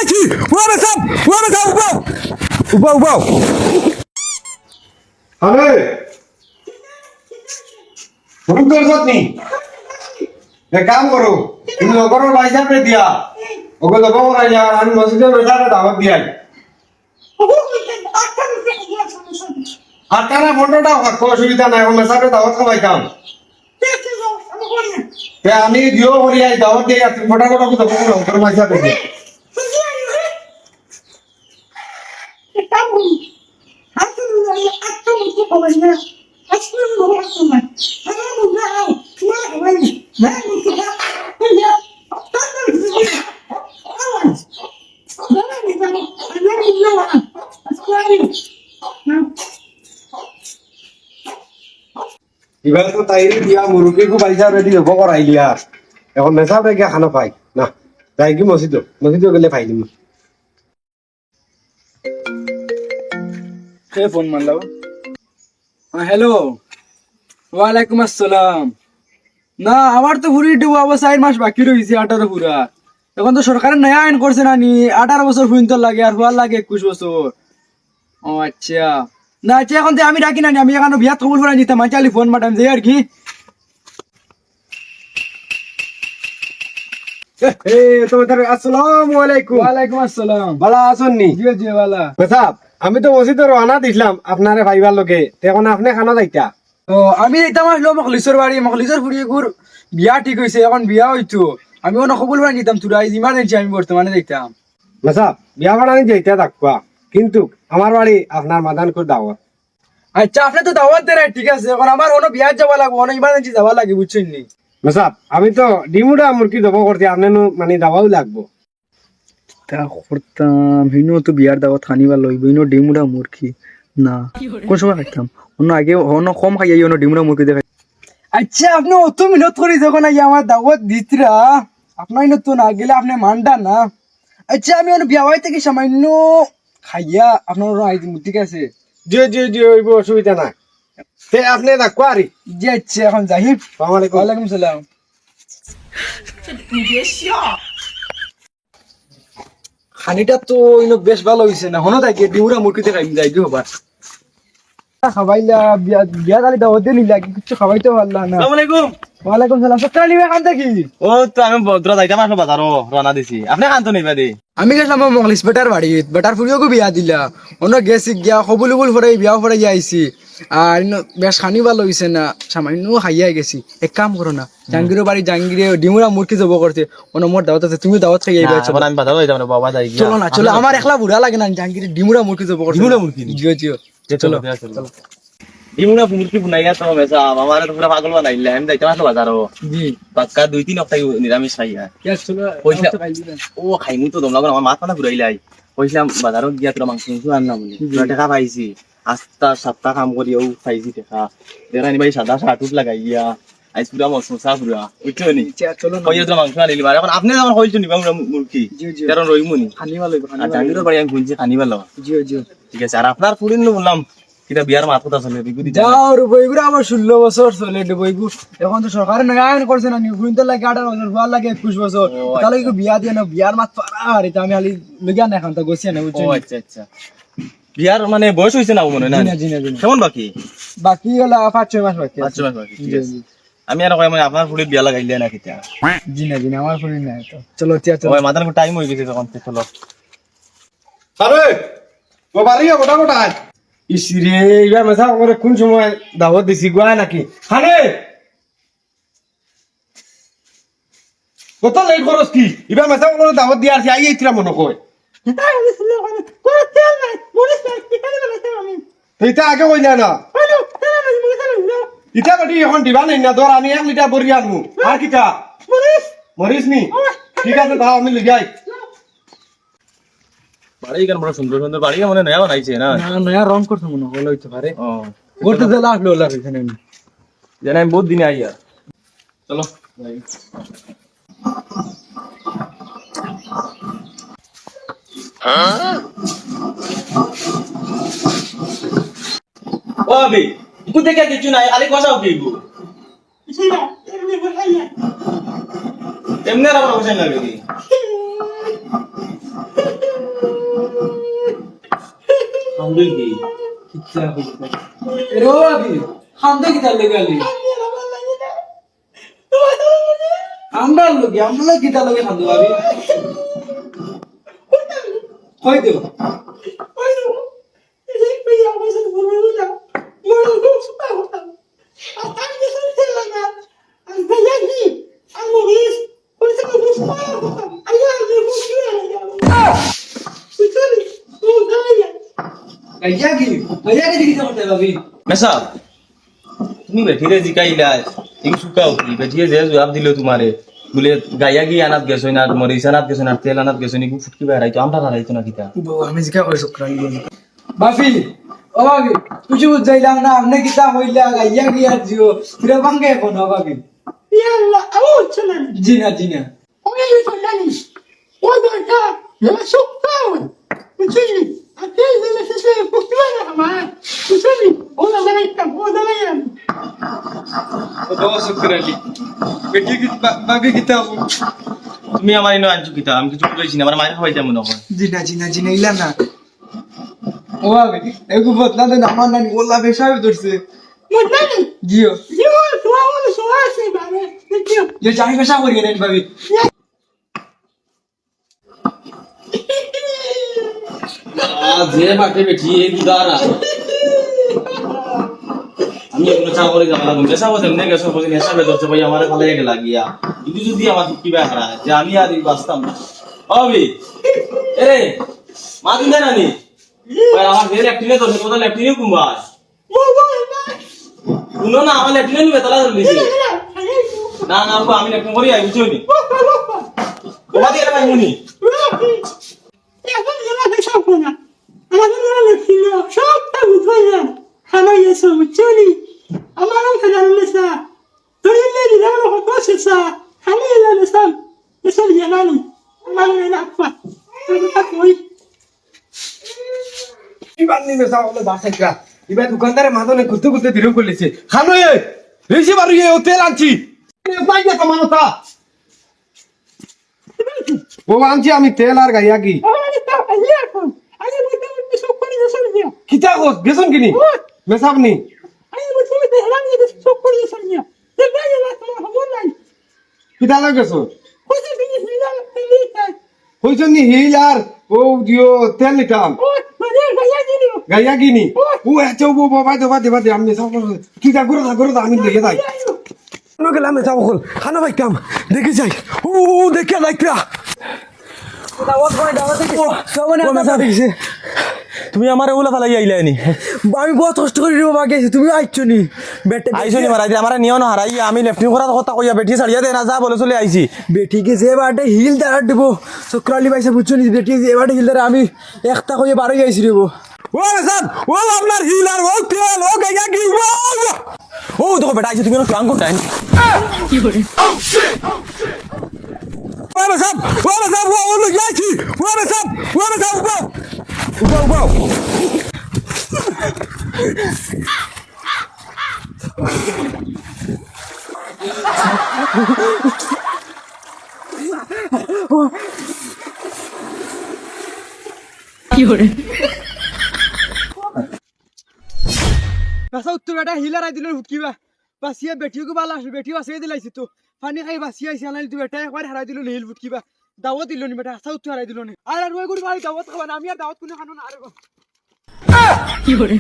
আছি উবাও আরে ফোন করছত নি এক কাম করো তুমি ওগরের পয়সা দিয়া ওকে তো বড় রাইয়া আমি মসজিদে বেটারে দাওয়াত দিয়াই আর তারা ফোনটা কোনো অসুবিধা নাই আমার মেসাবে দাওয়াত খাওয়াইতাম আমি দিও বলি আই দাওয়াত দিয়ে তুমি ফটাফট ওকে তো বড় ওগরের পয়সা দিয়ে এবার তো তাইরে দিয়া মুরুগিকে পয়সা রেডি হবো করাইলি আর এখন মেসাবে গিয়া খানা পাই না যাই কি মসজিদে গেলে পাই দিম কে ফোন মারলো হ্যালো ওয়ালাইকুম আসসালাম না আমার তো পুরি ডুবো অবস্থা 4 মাস বাকি রয়েছে 18 পুরা এখন তো সরকারের নয়া আইন করছে না নি 18 বছর পর্যন্ত লাগে আর হওয়ার লাগে 21 বছর ও আচ্ছা না আচ্ছা এখন তো আমি ডাকি না আমি এখন বিয়াত কবুল করে নিতাম চালি ফোন মাটাম যাই আর কি আসসালামু আলাইকুম ওয়ালাইকুম আসসালাম ভালো আছেন নি জি জি ওয়ালা মেসাব আমি তো মসজিদে রওনা দিছিলাম আপনারে ভাইবার লগে এখন আপনি খানা যাইতা ও আমি এইতাম আসলো মখলিসর বাড়ি মখলিসর ফুরিয়ে গুর বিয়া ঠিক হয়েছে এখন বিয়া হইতো আমি অন্য কবুল করে নিতাম তোরা ইমার্জেন্সি আমি বর্তমানে দেখতাম মেসাব বিয়া বাড়ানি যাইতা থাকবা কিন্তু আমার বাড়ি আপনার মাদানপুর দাওয়াত আচ্ছা আপনি তো দাওয়াত দেন ঠিক আছে এখন আমার অন্য বিয়া যাওয়া লাগবে অন্য ইমার্জেন্সি যাওয়া লাগে বুঝছেন নি মেসাব আমি তো ডিমুডা মুরগি দেবো করতে আপনি মানে দাওয়াও লাগবো তা করতাম হিনো তো বিয়ার দাওয়াত খানিবার লইব হিনো ডিমুড়া মুরগি না কোন সময় খাইতাম অন্য আগে অন্য কম খাইয়াই অন্য ডিমুড়া মুরগি দেখাই আচ্ছা আপনি অত মিনত করি যখন আগে আমার দাওয়াত দিতরা আপনার তো না গেলে আপনি মানটা না আচ্ছা আমি অন্য বিয়া বাড়ি থেকে সামান্য খাইয়া আপনার আইদিন ঠিক আছে জি হইব অসুবিধা নাই তে আপনি থাকবা আরি জি আচ্ছা এখন যাই আসসালামু আলাইকুম ওয়ালাইকুম সালাম খানিটা তো ইনো বেশ ভালো হইছে না হনো তাই ডিমুরা মুরগিতে খাই যাই গো বাস খাবাইলা বিয়া গালি দাও দে নিলা কিছু খাবাইতে পারলা না আসসালামু আলাইকুম ওয়ালাইকুম সালাম সত্তর নিবে খান থাকি ও তো আমি বদ্রা যাইতাম আসলো বাজারও রওনা দিছি আপনি খান তো নিবা দি আমি গেছিলাম মংলিশ বেটার বাড়ি বেটার ফুরিও বিয়া দিলা অন্য গেছি গিয়া কবুল ফরে বিয়া ফরে আইছি আর বেশ খানি ভালো হইছে না সামান্য খাইয়াই গেছি এক কাম করো না জাহাঙ্গীরের বাড়ি জাহাঙ্গীরে ডিমুরা মুরগি জব করতে অন্য মোর দাওয়াত আছে তুমি দাওয়াত খাইয়া আইবা আবার আমি বাজারও যাইতাম না বাবা যাই গিয়া চলো না চলো আমার একলা বুড়া লাগে না জাহাঙ্গীরে ডিমুরা মুরগি জব করতে ডিমুরা মুরগি? জিও জিও চলো চলো ডিমুরা মুরগি বুনাইয়া তো মেসা আমার তো পুরা পাগল বানাইলা আমি যাইতাম আসলো বাজারও জি পাক্কা 2-3 হপ্তাহ নিরামিষ খাইয়া ইয়া চলো পয়সা খাই দিবেন ও খাইমু তো দম লাগো আমার মাথা না ঘুরাইলাই কইছিলাম বাজারও গিয়া তোরা মাংস আনলাম বলে তোরা টাকা পাইছি আস্তা সাতটা কাম করিও পাইছি টাকা দেখা নিবাই সাদা শার্টুট লাগাইয়া আইস পুরা মশমশা পুরা বুঝছো নি চলো না কইয়া তোরা মাংস আনিলি বারে এখন আপনি আমার কইছো নিবা মুরগি জি জি কারণ রইমুনি খানি ভালো আর জাঙ্গিরও বাড়ি আমি শুনছি খানি ভালো জিও জিও ঠিক আছে আর আপনার ফুরিন বললাম কিটা বিয়ার মাথা চলে বিগুদি যাও রে বইগুলো আমার 16 বছর চলে রে বইগু এখন তো সরকারের নয়া আইন করছে না নিউ তো লাগে 18 বছর ভাল লাগে 21 বছর তাহলে কি বিয়া দিয়ে না বিয়ার মাত পারা আর এটা আমি খালি লগিয়া না এখন তো গছিয়া না বুঝছো ও আচ্ছা আচ্ছা বিয়ার মানে বয়স হইছে না মনে না জি না কেমন বাকি বাকি হলো 5-6 মাস বাকি 5 মাস বাকি ঠিক আছে আমি আর কই মানে আপনার ফুরির বিয়া লাগাইলে না কিটা জি না আমার ফুরি না তো চলো তিয়া চলো ওই মাদার টাইম হই গেছে তখন চলো আরে ও বাড়ি ওটা ওটা ইসিরে ইবা মেসা করে কোন সময় দাওয়াত দিছি গোয়া নাকি খানে কত লেট করস কি ইবা মেসা করে দাওয়াত দিয়া আসি আই আইতরা মনে কই তুইটা আগে কই না ইটা বডি এখন দিবা নাই না ধর আমি 1 লিটার বড়ি আনমু আর কিটা মরিস নি ঠিক আছে দাও আমি লই যাই বাড়ি কেন বড় সুন্দর সুন্দর বাড়ি মানে নয়া বানাইছে না না নয়া রং করতে মনে হলো হইতে পারে ও করতে দিলে আসলো লাভ এখানে জানা আমি বহুত দিনে আইয়া চলো যাই ও আবে ইকু দেখে কিছু নাই আলি কষাও কি ইকু এমনি আর বড় কষাই লাগে কি খান্দুই কি কিচ্ছা হইছে এরো আবি খান্দে কি তার লাগে আলি আমরা কি তার লাগে খান্দো আবি কই দেও গাইয়া কি দিতে করতে আবি মেসা তুমি বেঠিরে জিকাইলা এই সুকা উঠি বেঠিয়ে যে জবাব দিল তোমারে বলে গায়া গিয়ে আনাত গেছো না মরিচ আনাত গেছো না তেল আনাত গেছো নি ফুটকি বেড়াইতো আমরা হারাইতো না কিতা আমি জিকা কই শুকরানি বাফি ও বাবি কিছু যাইলাম না আমনে কিতা হইলা গাইয়া গিয়া জিও তিরা ভাঙ্গে কোন বাবি يلا أموت سنن জিনা জিনা ويلي فلاني وضعك يا سكاوي وتجري أتيز اللي تسوي بكتبنا معاه وتجري ولا ضليتم ولا ضليتم ও শুকরানি বেটি কি বাবি কিতা তুমি আমার ইনো আনছো কিতা আমি কিছু কইছি না আমার মায়ের খাওয়াই যাবো না জিনা জিনা জিনা ইলা না ও বাবি এগু বদলা দে আমার নানি ওলা বেশাবে ধরছে مدني জিও يقول تواول سواسي بعدين نجيب ये जाने बेशा हो रही है बाबी যে বাটে বেঠি এই গুদারা আমি এগুলো চা করে যাবো না নেশা বসে এমনি গেছো বসে নেশা বেদরছে ভাই আমার ভালো লাগে লাগিয়া কিন্তু যদি আমার কি ব্যাপার যে আমি আর এই বাঁচতাম না অবি এরে মা তুমি জানি ভাই আমার যে ল্যাপটিনে ধরছে কোথাও ল্যাপটিনে কুমার শুনো না আমার ল্যাপটিনে নিবে তালা ধরে দিছি না না আমি ল্যাপটিন করি আই বুঝছো নি তোমার দিয়ে ভাই মুনি এখন এরা বেশাবো না আমাদের এরা লেখিল সবটা বুঝবাইয়া খানা গেছো বুঝছনি আমারও খেলার নেশা ধরিলে দিলাম কত শেষা খালি এলা নেশা এসব জানানি আমার এলা আপা কই ইবানি মেসা হলো বাসাইকা ইবা দোকানদারে মাদনে কুতে কুতে দিরো কইলেছে খানো এ রেসি বারু এ হোটেল আনছি পাই না তোমানতা ও আনছি আমি তেল আর গাইয়া কি আমি তা আইয়া এখন আমি বলতে সব করে দেশে দিয়া কিতা কস বেসন কিনি মেসাবনি আমি বলতে হেলাম যে সব করে দেশে দিয়া দেখবে এলা তোমার খবর নাই কিতা লাগেছো কইতে দিনি হিলাল হিলাল হইছন নি হিল আর ও দিও তেল নিতাম ও মানে গায়া দিনি গাইয়া কিনি ও এচো বাবা দেবা দে আমি সব কিতা করো আমি দেখে যাই নো গেলাম মেসা বকল খানা বাইতাম দেখে যাই ও দেখে লাইকা দাওয়াত করে দাওয়াত থেকে সবনে মেসা দেখছে তুমি আমার ওলা ফালাই আইলা নি আমি বহুত কষ্ট করে রিও বাগে তুমি আইছো নি বেটে আইছো নি মারাই আমার নিও না হারাই আমি লেফটিং করার কথা কইয়া বেটি ছাড়িয়া দে না যা বলে চলে আইছি বেটি কে যে বাটে হিল দাঁড়া দিব শুক্রালি বাইসে বুঝছো নি বেটি যে বাটে হিল দাঁড়া আমি একটা কইয়া বারোই আইছি রিব ও মেসা ও আপনার হিল আর ও তেল ও গাইয়া কি ও দেখো বেটা আইছো তুমি ক্লাং করতে কি করে ও মেসা ও লো যাইছি ও মেসা উবাও কি করে বাসা উত্তর বেটা হিলার আই দিল হুটকিবা বাসিয়া বেটিও কে বালা বেটিও আসে দিলাইছি তো পানি খাই বাসিয়া আইছি আনাইল তুই বেটা একবার হারাই দিল হিল হুটকিবা দাওয়াত দিল নি বেটা আসা উত্তর হারাই দিল নি আর ওই গুড় ভাই দাওয়াত খাবা না আমি আর দাওয়াত কোনে খানো না আরে কি করে